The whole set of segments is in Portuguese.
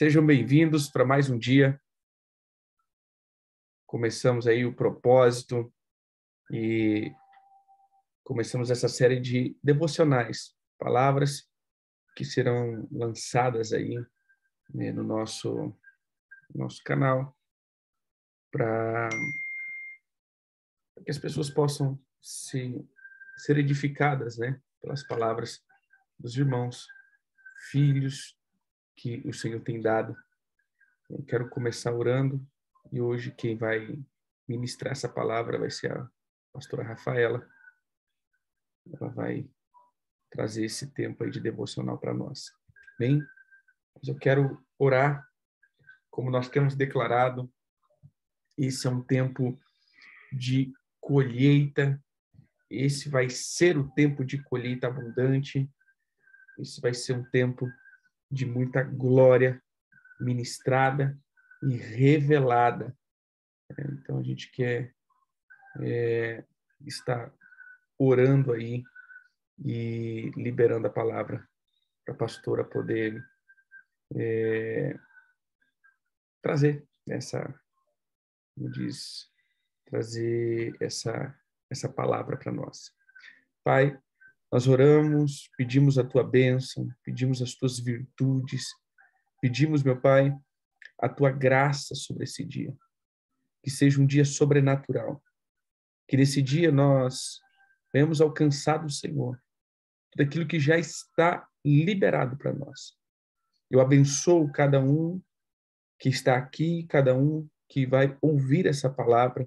Sejam bem-vindos para mais um dia. Começamos aí o propósito e começamos essa série de devocionais, palavras que serão lançadas aí, né, no nosso canal para que as pessoas possam ser edificadas, né, pelas palavras dos irmãos, filhos que o Senhor tem dado. Eu quero começar orando e hoje quem vai ministrar essa palavra vai ser a pastora Rafaela. Ela vai trazer esse tempo aí de devocional para nós. Bem, mas eu quero orar, como nós temos declarado, esse é um tempo de colheita, esse vai ser o tempo de colheita abundante, esse vai ser um tempo de muita glória ministrada e revelada. Então a gente quer estar orando aí e liberando a palavra para a pastora poder trazer trazer essa palavra para nós. Pai, nós oramos, pedimos a tua bênção, pedimos as tuas virtudes, pedimos, meu Pai, a tua graça sobre esse dia, que seja um dia sobrenatural, que nesse dia nós venhamos alcançar do Senhor tudo aquilo que já está liberado para nós. Eu abençoo cada um que está aqui, cada um que vai ouvir essa palavra,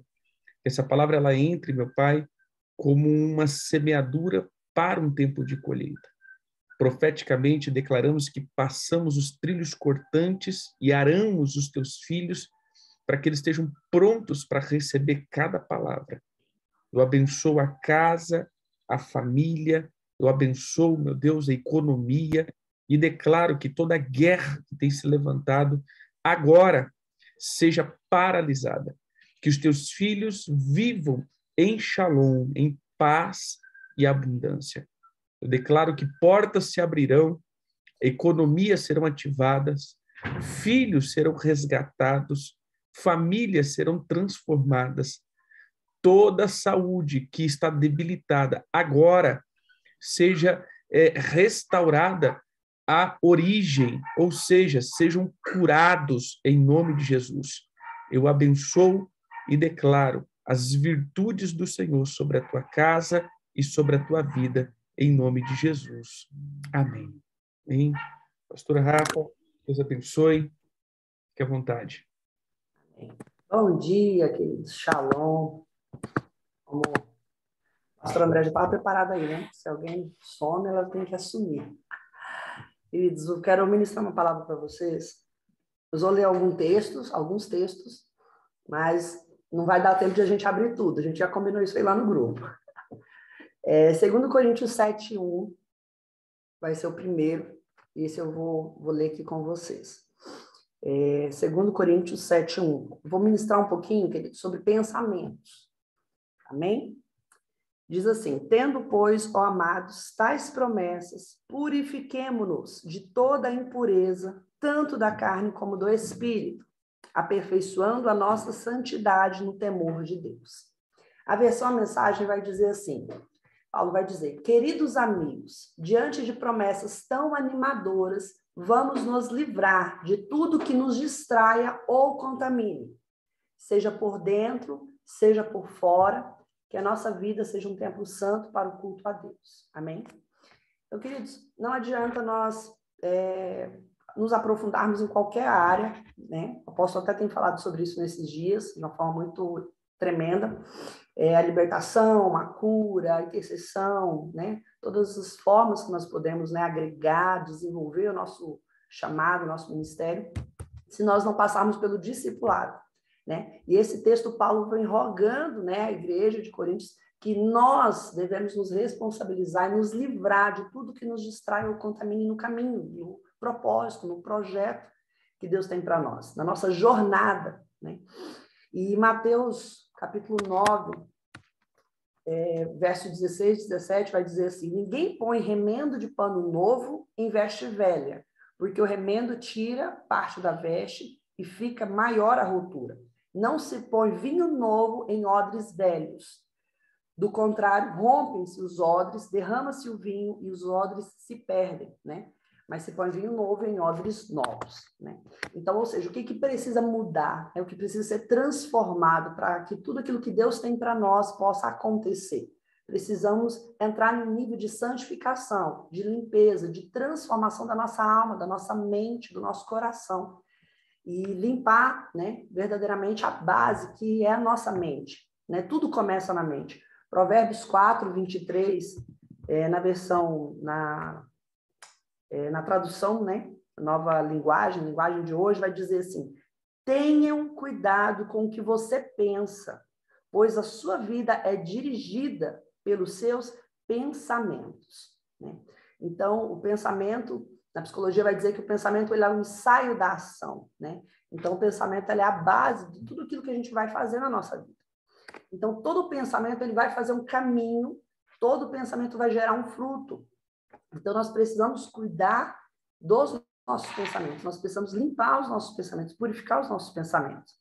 que essa palavra ela entre, meu Pai, como uma semeadura para um tempo de colheita. Profeticamente declaramos que passamos os trilhos cortantes e aramos os teus filhos para que eles estejam prontos para receber cada palavra. Eu abençoo a casa, a família, eu abençoo, meu Deus, a economia e declaro que toda guerra que tem se levantado agora seja paralisada. Que os teus filhos vivam em shalom, em paz e abundância. Eu declaro que portas se abrirão, economias serão ativadas, filhos serão resgatados, famílias serão transformadas. Toda saúde que está debilitada agora seja restaurada à origem, ou seja, sejam curados em nome de Jesus. Eu abençoo e declaro as virtudes do Senhor sobre a tua casa e sobre a tua vida, em nome de Jesus. Amém. Amém. Pastora Rafa, Deus abençoe. Fique à vontade. Bom dia, queridos. Shalom. Como a pastora André já estava preparada aí, né? Se alguém some, ela tem que assumir. Queridos, eu quero ministrar uma palavra para vocês. Eu vou ler alguns textos, mas não vai dar tempo de a gente abrir tudo. A gente já combinou isso aí lá no grupo. 2 Coríntios 7:1 vai ser o primeiro. Esse eu vou ler aqui com vocês. 2 Coríntios 7:1. Vou ministrar um pouquinho, queridos, sobre pensamentos. Amém? Diz assim: tendo, pois, ó amados, tais promessas, purifiquemo-nos de toda a impureza, tanto da carne como do espírito, aperfeiçoando a nossa santidade no temor de Deus. A versão, a mensagem vai dizer assim, Paulo vai dizer: queridos amigos, diante de promessas tão animadoras, vamos nos livrar de tudo que nos distraia ou contamine, seja por dentro, seja por fora, que a nossa vida seja um templo santo para o culto a Deus. Amém? Então, queridos, não adianta nós nos aprofundarmos em qualquer área, né? O apóstolo até tem falado sobre isso nesses dias, de uma forma muito tremenda. A libertação, a cura, a intercessão, né? Todas as formas que nós podemos, né, agregar, desenvolver o nosso chamado, o nosso ministério, se nós não passarmos pelo discipulado. Né? E esse texto, Paulo vem rogando, né, a igreja de Coríntios que nós devemos nos responsabilizar e nos livrar de tudo que nos distrai ou contamine no caminho, no propósito, no projeto que Deus tem para nós, na nossa jornada. Né? E Mateus, capítulo 9, verso 16, 17, vai dizer assim: ninguém põe remendo de pano novo em veste velha, porque o remendo tira parte da veste e fica maior a rotura. Não se põe vinho novo em odres velhos. Do contrário, rompem-se os odres, derrama-se o vinho e os odres se perdem, né? Mas se põe vinho novo em odres novos, né? Então, ou seja, o que precisa mudar? É o que precisa ser transformado para que tudo aquilo que Deus tem para nós possa acontecer. Precisamos entrar em um nível de santificação, de limpeza, de transformação da nossa alma, da nossa mente, do nosso coração. E limpar, né, verdadeiramente a base que é a nossa mente, né? Tudo começa na mente. Provérbios 4, 23, na versão, na tradução, né, nova linguagem de hoje, vai dizer assim: tenham cuidado com o que você pensa, pois a sua vida é dirigida pelos seus pensamentos, né? Então, o pensamento, na psicologia vai dizer que o pensamento ele é um ensaio da ação, né? Então, o pensamento ele é a base de tudo aquilo que a gente vai fazer na nossa vida. Então, todo pensamento ele vai fazer um caminho, todo pensamento vai gerar um fruto. Então, nós precisamos cuidar dos nossos pensamentos, nós precisamos limpar os nossos pensamentos, purificar os nossos pensamentos.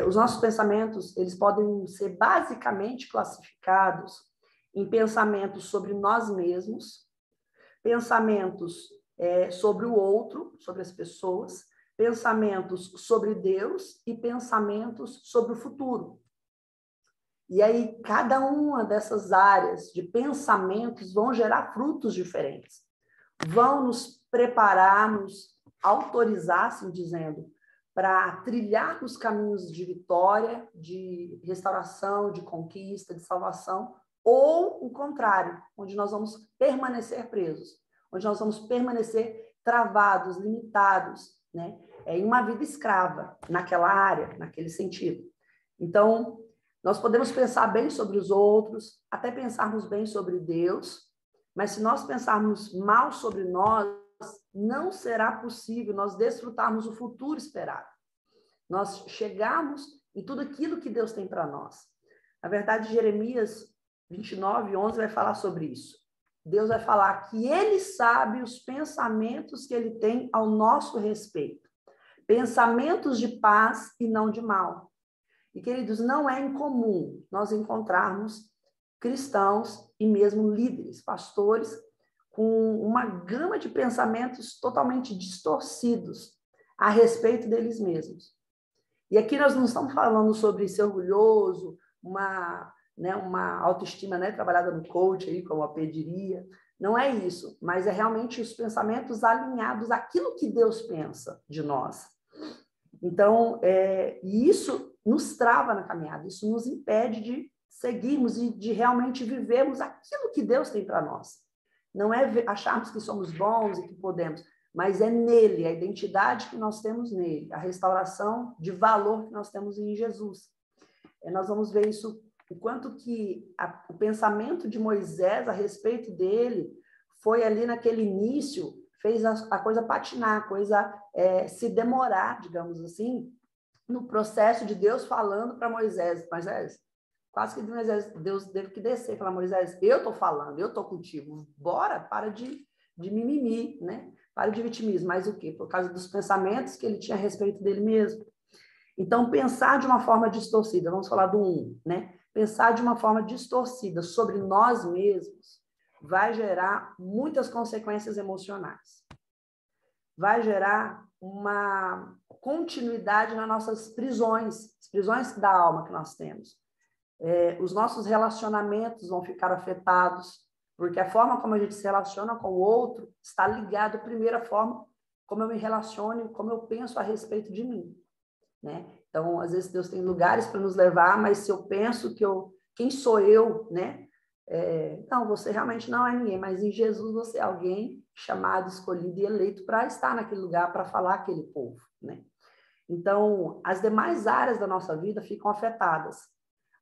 Os nossos pensamentos, eles podem ser basicamente classificados em pensamentos sobre nós mesmos, pensamentos sobre o outro, sobre as pessoas, pensamentos sobre Deus e pensamentos sobre o futuro. E aí, cada uma dessas áreas de pensamentos vão gerar frutos diferentes. Vão nos preparar, nos autorizar, assim dizendo, para trilhar os caminhos de vitória, de restauração, de conquista, de salvação, ou o contrário, onde nós vamos permanecer presos, onde nós vamos permanecer travados, limitados, né? Em uma vida escrava, naquela área, naquele sentido. Então, nós podemos pensar bem sobre os outros, até pensarmos bem sobre Deus, mas se nós pensarmos mal sobre nós, não será possível nós desfrutarmos o futuro esperado. Nós chegarmos em tudo aquilo que Deus tem para nós. Na verdade, Jeremias 29, 11 vai falar sobre isso. Deus vai falar que Ele sabe os pensamentos que Ele tem ao nosso respeito. Pensamentos de paz e não de mal. E, queridos, não é incomum nós encontrarmos cristãos e mesmo líderes, pastores, com uma gama de pensamentos totalmente distorcidos a respeito deles mesmos. E aqui nós não estamos falando sobre ser orgulhoso, uma autoestima, né, trabalhada no coach, aí, como a pediria. Não é isso, mas é realmente os pensamentos alinhados àquilo que Deus pensa de nós. Então, e isso nos trava na caminhada, isso nos impede de seguirmos e de realmente vivermos aquilo que Deus tem para nós. Não é acharmos que somos bons e que podemos, mas é nele, a identidade que nós temos nele, a restauração de valor que nós temos em Jesus. Nós vamos ver isso, o quanto que o pensamento de Moisés a respeito dele foi ali naquele início, fez a coisa patinar, a coisa se demorar, digamos assim, no processo de Deus falando para Moisés. Moisés, quase que Deus teve que descer para Moisés, eu estou falando, eu estou contigo, bora, para de mimimi, né? Para de vitimismo. Mas o quê? Por causa dos pensamentos que ele tinha a respeito dele mesmo. Então, pensar de uma forma distorcida, vamos falar do 1, né? Pensar de uma forma distorcida sobre nós mesmos vai gerar muitas consequências emocionais. Vai gerar uma continuidade nas nossas prisões, as prisões da alma que nós temos. Os nossos relacionamentos vão ficar afetados, porque a forma como a gente se relaciona com o outro está ligado, primeiro, à forma como eu me relaciono, como eu penso a respeito de mim, né? Então, às vezes, Deus tem lugares para nos levar, mas se eu penso quem sou eu, né? Não, você realmente não é ninguém, mas em Jesus você é alguém chamado, escolhido e eleito para estar naquele lugar, para falar aquele povo, né? Então, as demais áreas da nossa vida ficam afetadas.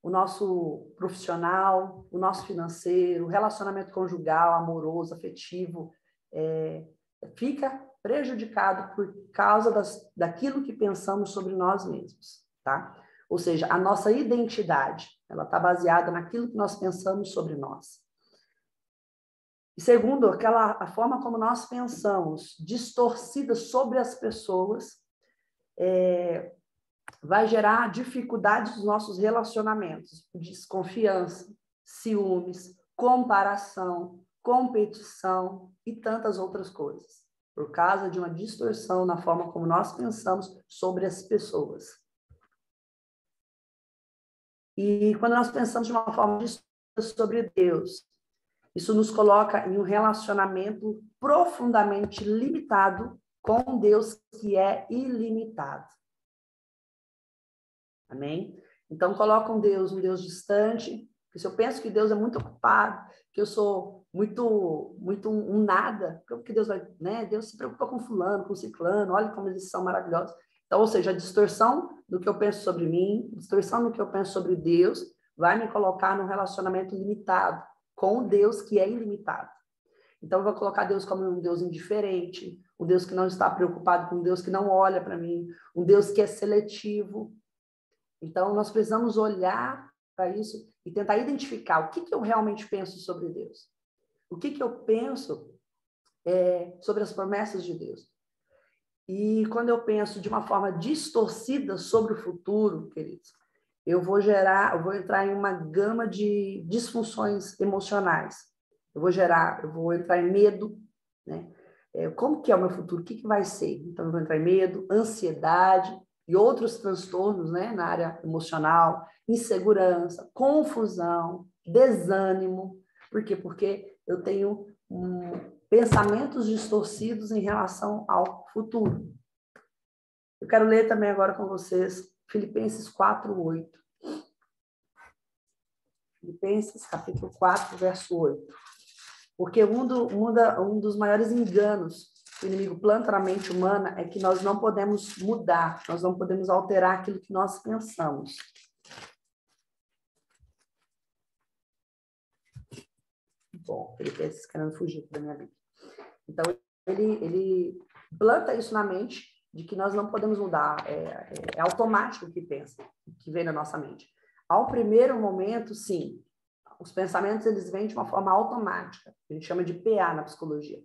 O nosso profissional, o nosso financeiro, o relacionamento conjugal, amoroso, afetivo, fica prejudicado por causa daquilo que pensamos sobre nós mesmos, tá? Ou seja, a nossa identidade, ela está baseada naquilo que nós pensamos sobre nós. E segundo, a forma como nós pensamos, distorcida sobre as pessoas, vai gerar dificuldades nos nossos relacionamentos, desconfiança, ciúmes, comparação, competição e tantas outras coisas, por causa de uma distorção na forma como nós pensamos sobre as pessoas. E quando nós pensamos de uma forma distorcida sobre Deus, isso nos coloca em um relacionamento profundamente limitado com um Deus que é ilimitado. Amém? Então, coloca um Deus distante, porque se eu penso que Deus é muito ocupado, que eu sou muito um nada, porque Deus vai, né? Deus se preocupa com fulano, com ciclano, olha como eles são maravilhosos. Então, ou seja, a distorção do que eu penso sobre mim, distorção do que eu penso sobre Deus, vai me colocar num relacionamento limitado com o Deus que é ilimitado. Então, eu vou colocar Deus como um Deus indiferente, um Deus que não está preocupado com um Deus que não olha para mim, um Deus que é seletivo. Então, nós precisamos olhar para isso e tentar identificar o que eu realmente penso sobre Deus. O que eu penso sobre as promessas de Deus. E quando eu penso de uma forma distorcida sobre o futuro, queridos, eu vou entrar em uma gama de disfunções emocionais. Eu vou entrar em medo, né? Como que é o meu futuro? O que vai ser? Então, eu vou entrar em medo, ansiedade e outros transtornos, né, na área emocional, insegurança, confusão, desânimo. Por quê? Porque eu tenho pensamentos distorcidos em relação ao futuro. Eu quero ler também agora com vocês Filipenses 4:8. Filipenses, capítulo 4, verso 8. Porque um dos maiores enganos que o inimigo planta na mente humana é que nós não podemos mudar, nós não podemos alterar aquilo que nós pensamos. Bom, Filipenses querendo fugir da minha vida. Então, ele planta isso na mente, de que nós não podemos mudar, é automático o que pensa, que vem na nossa mente. Ao primeiro momento, sim, os pensamentos eles vêm de uma forma automática, a gente chama de PA na psicologia.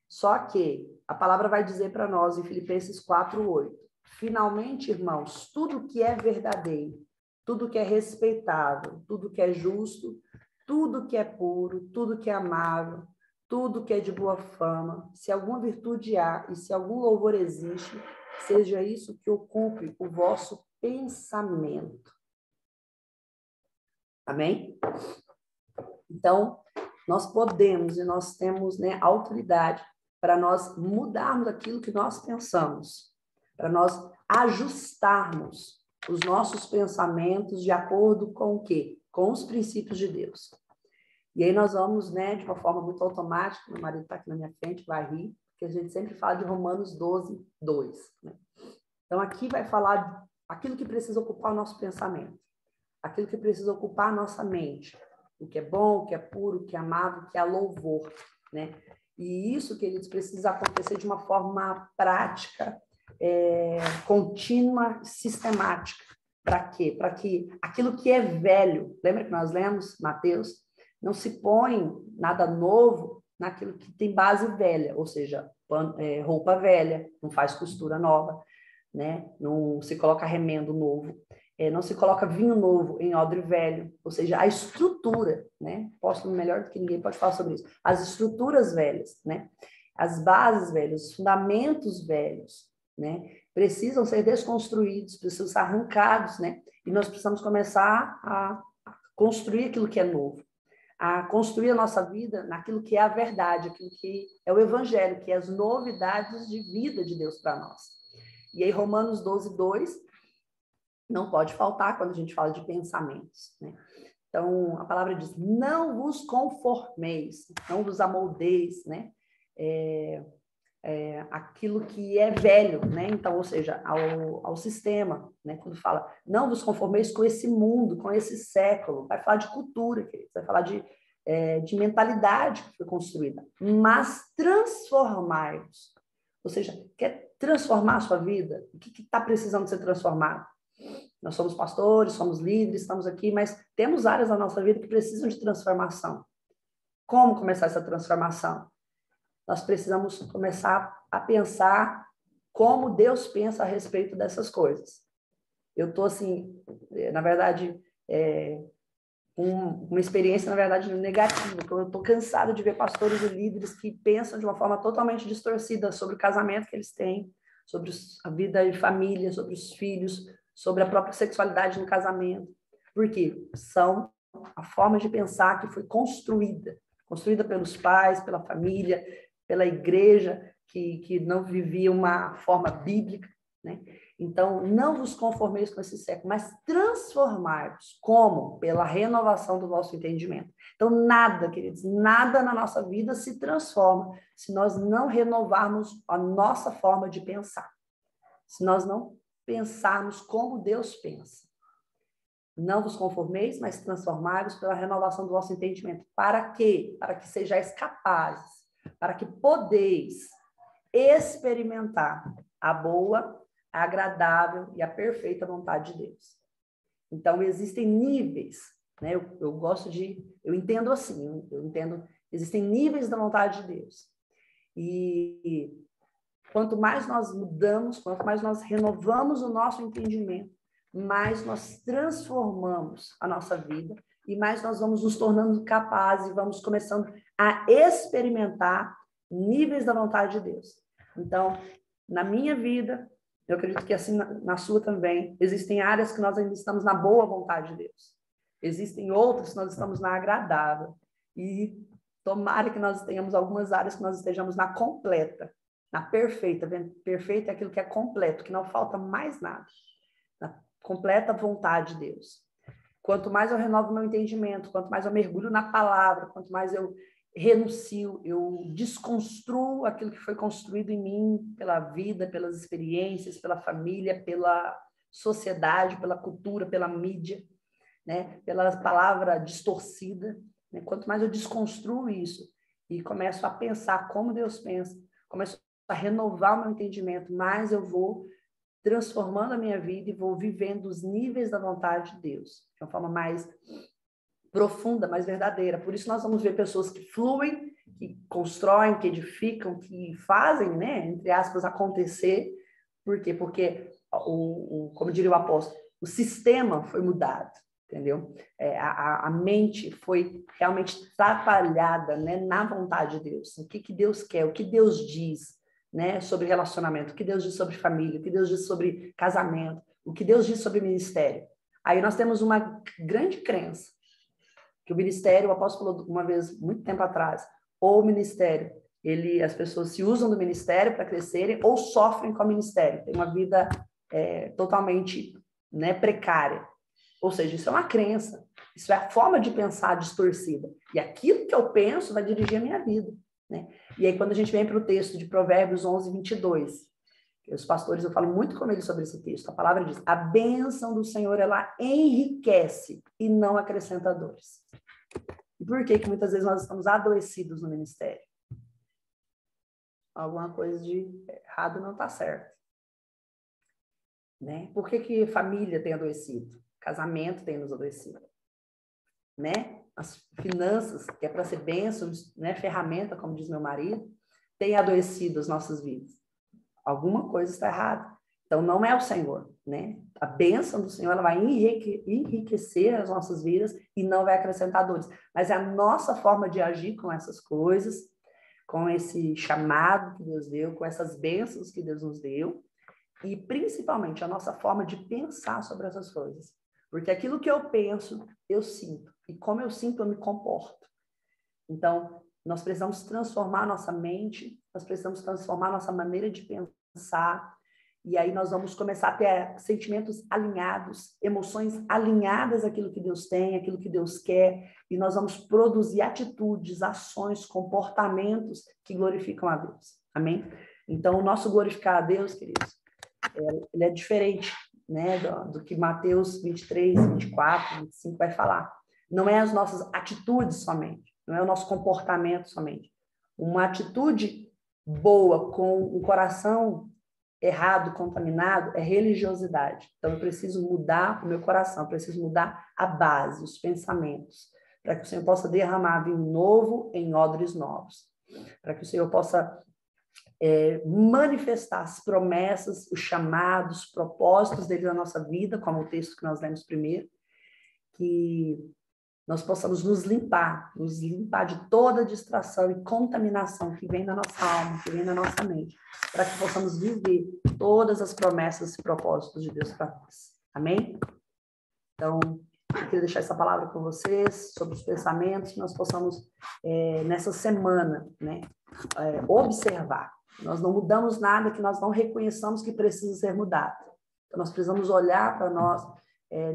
Só que a palavra vai dizer para nós em Filipenses 4:8, finalmente, irmãos, tudo que é verdadeiro, tudo que é respeitável, tudo que é justo, tudo que é puro, tudo que é amável, tudo que é de boa fama, se alguma virtude há e se algum louvor existe, seja isso que ocupe o vosso pensamento. Amém? Então, nós podemos e nós temos, né, autoridade para nós mudarmos aquilo que nós pensamos, para nós ajustarmos os nossos pensamentos de acordo com o quê? Com os princípios de Deus. E aí nós vamos, né, de uma forma muito automática, meu marido está aqui na minha frente, vai rir, porque a gente sempre fala de Romanos 12:2. Né? Então, aqui vai falar aquilo que precisa ocupar o nosso pensamento, aquilo que precisa ocupar a nossa mente, o que é bom, o que é puro, o que é amável, o que é louvor. Né? E isso, queridos, precisa acontecer de uma forma prática, contínua, sistemática. Para quê? Para que aquilo que é velho, lembra que nós lemos Mateus? Não se põe nada novo naquilo que tem base velha, ou seja, roupa velha, não faz costura nova, né? Não se coloca remendo novo, não se coloca vinho novo em odre velho, ou seja, a estrutura, né? Posso melhor do que ninguém pode falar sobre isso. As estruturas velhas, né? As bases velhas, os fundamentos velhos, né? Precisam ser desconstruídos, precisam ser arrancados, né? E nós precisamos começar a construir aquilo que é novo, a construir a nossa vida naquilo que é a verdade, aquilo que é o evangelho, que é as novidades de vida de Deus para nós. E aí Romanos 12:2 não pode faltar quando a gente fala de pensamentos, né? Então, a palavra diz, não vos conformeis, não vos amoldeis, né? Aquilo que é velho, né? Então, ou seja, ao sistema, né? Quando fala, não vos conformeis com esse mundo, com esse século, vai falar de cultura, vai falar de mentalidade que foi construída, mas transformai-vos. Ou seja, quer transformar a sua vida? O que está precisando ser transformado? Nós somos pastores, somos líderes, estamos aqui, mas temos áreas da nossa vida que precisam de transformação. Como começar essa transformação? Nós precisamos começar a pensar como Deus pensa a respeito dessas coisas. Eu estou, assim, na verdade, uma experiência, na verdade, negativa, porque eu estou cansada de ver pastores e líderes que pensam de uma forma totalmente distorcida sobre o casamento que eles têm, sobre a vida de família, sobre os filhos, sobre a própria sexualidade no casamento. Por quê? São a forma de pensar que foi construída pelos pais, pela família, pela igreja, que não vivia uma forma bíblica, né? Então, não vos conformeis com esse século, mas transformai-vos. Como? Pela renovação do vosso entendimento. Então, nada, queridos, nada na nossa vida se transforma se nós não renovarmos a nossa forma de pensar. Se nós não pensarmos como Deus pensa. Não vos conformeis, mas transformai-vos pela renovação do vosso entendimento. Para quê? Para que sejais capazes, para que podeis experimentar a boa, a agradável e a perfeita vontade de Deus. Então, existem níveis, né? Eu entendo assim, existem níveis da vontade de Deus. E quanto mais nós mudamos, quanto mais nós renovamos o nosso entendimento, mais nós transformamos a nossa vida e mais nós vamos nos tornando capazes, vamos começando a experimentar níveis da vontade de Deus. Então, na minha vida, eu acredito que assim na sua também, existem áreas que nós ainda estamos na boa vontade de Deus. Existem outras que nós estamos na agradável. E tomara que nós tenhamos algumas áreas que nós estejamos na completa, na perfeita. Perfeita é aquilo que é completo, que não falta mais nada. Na completa vontade de Deus. Quanto mais eu renovo meu entendimento, quanto mais eu mergulho na palavra, quanto mais eu renuncio, eu desconstruo aquilo que foi construído em mim pela vida, pelas experiências, pela família, pela sociedade, pela cultura, pela mídia, né? Pela palavra distorcida. Né? Quanto mais eu desconstruo isso e começo a pensar como Deus pensa, começo a renovar o meu entendimento, mais eu vou transformando a minha vida e vou vivendo os níveis da vontade de Deus, de uma forma mais profunda, mais verdadeira. Por isso nós vamos ver pessoas que fluem, que constroem, que edificam, que fazem, né, entre aspas, acontecer. Por quê? Porque, como diria o apóstolo, o sistema foi mudado, entendeu? A mente foi realmente trabalhada, né, na vontade de Deus. O que Deus quer, o que Deus diz, né, sobre relacionamento, o que Deus diz sobre família, o que Deus diz sobre casamento, o que Deus diz sobre ministério. Aí nós temos uma grande crença que o ministério, o apóstolo falou uma vez, muito tempo atrás, ou o ministério, as pessoas se usam do ministério para crescerem ou sofrem com o ministério, tem uma vida totalmente, né, precária. Ou seja, isso é uma crença, isso é a forma de pensar distorcida. E aquilo que eu penso vai dirigir a minha vida. Né? E aí, quando a gente vem para o texto de Provérbios 11, 22, os pastores, eu falo muito com eles sobre esse texto, a palavra diz, a bênção do Senhor, ela enriquece e não acrescenta dores. E por que muitas vezes nós estamos adoecidos no ministério? Alguma coisa de errado não está certo. Né? Por que família tem adoecido? Casamento tem nos adoecido. Né? As finanças, que é para ser bênção, né? Ferramenta, como diz meu marido, tem adoecido as nossas vidas. Alguma coisa está errada. Então, não é o Senhor, né? A bênção do Senhor, ela vai enriquecer as nossas vidas e não vai acrescentar dores. Mas é a nossa forma de agir com essas coisas, com esse chamado que Deus deu, com essas bênçãos que Deus nos deu, e principalmente a nossa forma de pensar sobre essas coisas. Porque aquilo que eu penso, eu sinto. E como eu sinto, eu me comporto. Então, nós precisamos transformar a nossa mente, nós precisamos transformar a nossa maneira de pensar, e aí nós vamos começar a ter sentimentos alinhados, emoções alinhadas àquilo que Deus tem, àquilo que Deus quer, e nós vamos produzir atitudes, ações, comportamentos que glorificam a Deus. Amém? Então, o nosso glorificar a Deus, queridos, ele é diferente, né, do que Mateus 23, 24, 25 vai falar. Não é as nossas atitudes somente, não é o nosso comportamento somente. Uma atitude boa com o coração errado, contaminado, é religiosidade. Então, eu preciso mudar o meu coração, eu preciso mudar a base, os pensamentos. para que o Senhor possa derramar vinho novo em odres novos, para que o Senhor possa manifestar as promessas, os chamados, os propósitos dele na nossa vida, como o texto que nós lemos primeiro, que nós possamos nos limpar de toda distração e contaminação que vem na nossa alma, que vem na nossa mente, para que possamos viver todas as promessas e propósitos de Deus para nós. Amém? Então, eu queria deixar essa palavra com vocês, sobre os pensamentos, que nós possamos, nessa semana, né, observar. Nós não mudamos nada que nós não reconheçamos que precisa ser mudado. Então, nós precisamos olhar para nós,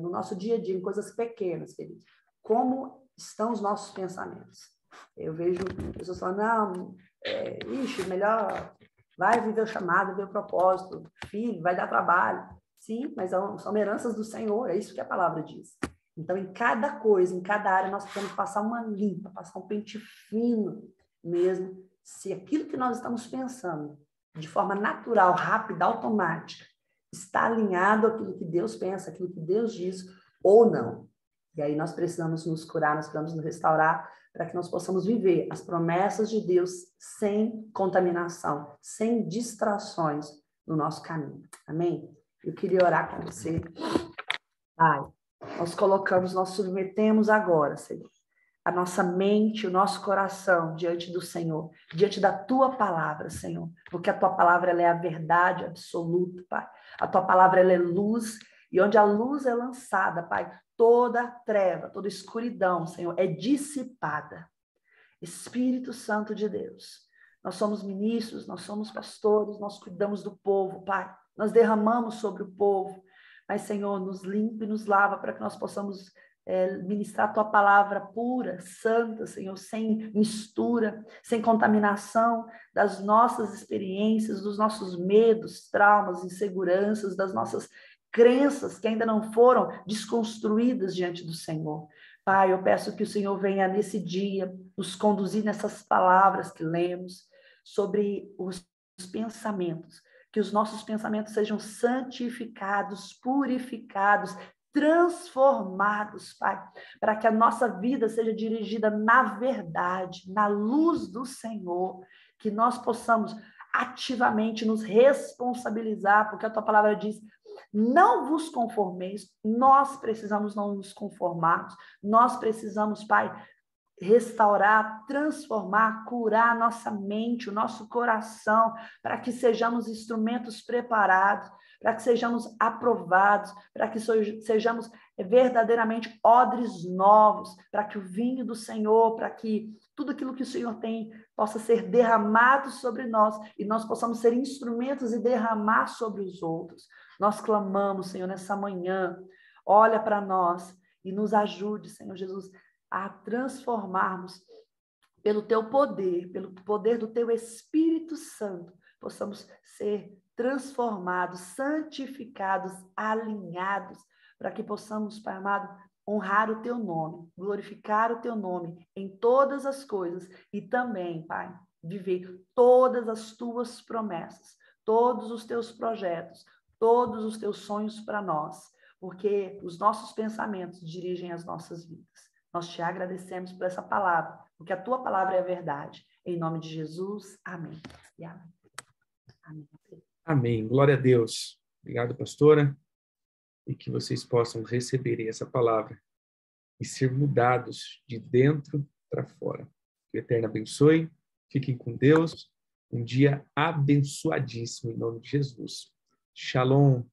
no nosso dia a dia, em coisas pequenas, queridos. Como estão os nossos pensamentos? Eu vejo pessoas falando, não, melhor vai viver o chamado, viver o propósito, filho, vai dar trabalho. Sim, mas são heranças do Senhor, é isso que a palavra diz. Então, em cada coisa, em cada área, nós precisamos passar uma limpa, passar um pente fino mesmo, se aquilo que nós estamos pensando, de forma natural, rápida, automática, está alinhado àquilo que Deus pensa, àquilo que Deus diz, ou não. E aí nós precisamos nos curar, nós precisamos nos restaurar, para que nós possamos viver as promessas de Deus sem contaminação, sem distrações no nosso caminho. Amém? Eu queria orar com você. Pai, nós submetemos agora, Senhor, a nossa mente, o nosso coração diante do Senhor, diante da Tua palavra, Senhor, porque a Tua palavra ela é a verdade absoluta, Pai. A Tua palavra ela é luz, e onde a luz é lançada, Pai, toda treva, toda escuridão, Senhor, é dissipada. Espírito Santo de Deus, nós somos ministros, nós somos pastores, nós cuidamos do povo, Pai. Nós derramamos sobre o povo, mas, Senhor, nos limpa e nos lava para que nós possamos ministrar a Tua palavra pura, santa, Senhor, sem mistura, sem contaminação das nossas experiências, dos nossos medos, traumas, inseguranças, das nossas crenças que ainda não foram desconstruídas diante do Senhor. Pai, eu peço que o Senhor venha nesse dia nos conduzir nessas palavras que lemos sobre os pensamentos, que os nossos pensamentos sejam santificados, purificados, transformados, Pai, para que a nossa vida seja dirigida na verdade, na luz do Senhor, que nós possamos ativamente nos responsabilizar, porque a Tua palavra diz, não vos conformeis, nós precisamos não nos conformarmos, nós precisamos, Pai, restaurar, transformar, curar a nossa mente, o nosso coração, para que sejamos instrumentos preparados, para que sejamos aprovados, para que sejamos verdadeiramente odres novos, para que o vinho do Senhor, para que tudo aquilo que o Senhor tem possa ser derramado sobre nós e nós possamos ser instrumentos e derramar sobre os outros. Nós clamamos, Senhor, nessa manhã, olha para nós e nos ajude, Senhor Jesus, a transformarmos pelo Teu poder, pelo poder do Teu Espírito Santo, possamos ser transformados, santificados, alinhados, para que possamos, Pai amado, honrar o Teu nome, glorificar o Teu nome em todas as coisas e também, Pai, viver todas as Tuas promessas, todos os Teus projetos, todos os Teus sonhos para nós, porque os nossos pensamentos dirigem as nossas vidas. Nós Te agradecemos por essa palavra, porque a Tua palavra é a verdade. Em nome de Jesus, amém. E amém. Amém. Amém. Glória a Deus. Obrigado, pastora. E que vocês possam receber essa palavra e ser mudados de dentro para fora. Que o Eterno abençoe. Fiquem com Deus. Um dia abençoadíssimo em nome de Jesus. Shalom.